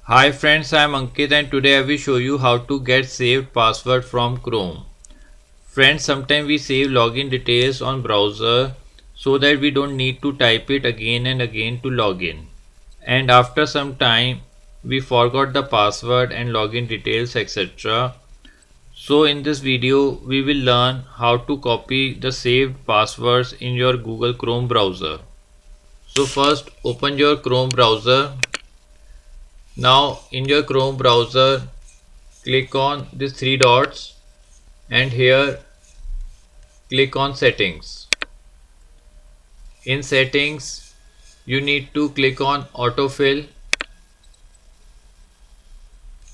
Hi friends, I am Ankit and today I will show you how to get saved password from Chrome. Friends, sometimes we save login details on browser so that we don't need to type it again and again to log in. And after some time, we forgot the password and login details etc. So in this video, we will learn how to copy the saved passwords in your Google Chrome browser. So first open your Chrome browser. Now in your Chrome browser, click on these three dots and here click on settings. In settings you need to click on autofill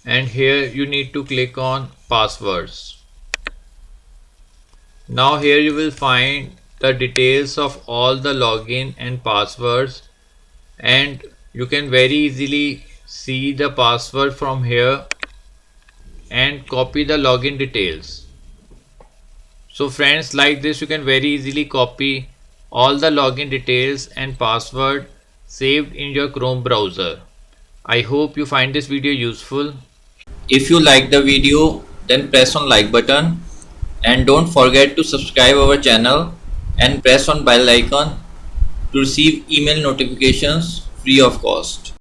and here you need to click on passwords. Now here you will find the details of all the login and passwords and you can very easily see the password from here and copy the login details. So friends, like this you can very easily copy all the login details and password saved in your Chrome browser. I hope you find this video useful. If you like the video, then press on like button and don't forget to subscribe our channel and press on bell icon to receive email notifications free of cost.